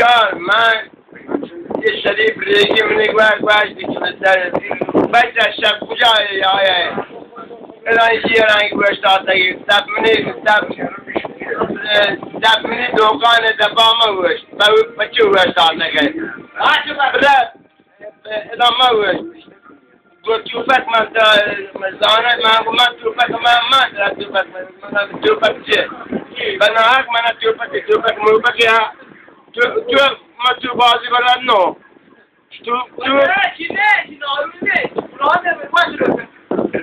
بسیار من یه شریف ریگی منی گوش دیکنه سر بچه شب کجایی آیه الان یه رنگ گوشت آتگی دب منی دوکان دبا گوشت بچه گوشت آتگی الان ما گوشت توفک من زانه من توفک من توفک چه بناهک من توفک موفکی ها تو بازی بلد نو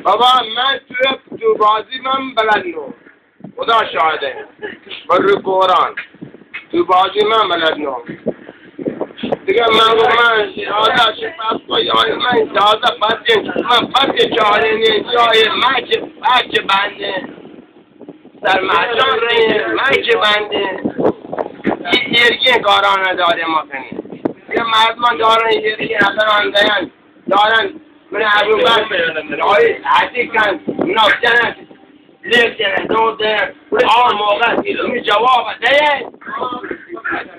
بابا من تو بازی من بلد نو خدا شاهده برو قرآن تو بازی من بلد نو دیگه من شهاده شفاف کویای من شهاده من پس چاره جای من که بنده در محشان رهی من که بنده یرگی کارانه داره ما کنیم یه مردمان دارن یرگی ندارن دارن من عبو بر آیه حتی کن مناف جنن لیل جنن دو جنن آن موقع می جواب ده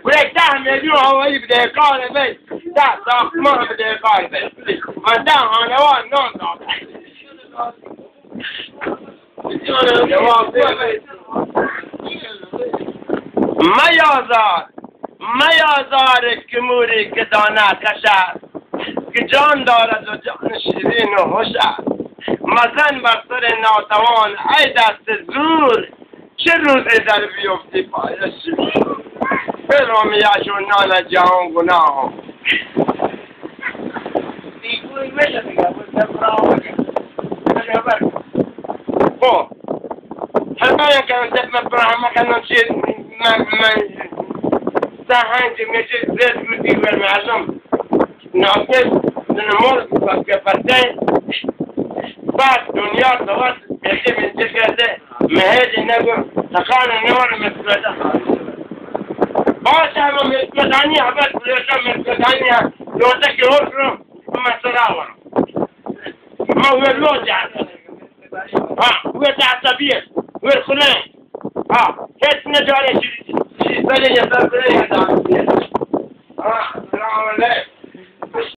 ولك 10 مليون هوایی بده کار بید 10 ساختمان بده کار بید من 10 خانوار نان دادن جواب بید میازار که موری که دانه کشد که جان دارد و جان شیرین و خوشد مزن بر سر ناتوان ای دست زور چه روزی در بیفتی پایش برمیش و نان جهان گناه خب همه کنم من برای کنم چه من سهنج میشه زد بودی بر معلوم ناقص نمور که پرده بعد دنیا دوست بیشتر من چه کرده مهد نگو تکان نمور مسئله باشه هم مسئله اول پلیسا مسئله دوسته که اوشرو مسئله آورم ما هو لوجه هو تعصبیه هو خلاه هیچ نجاره چیزی بله یه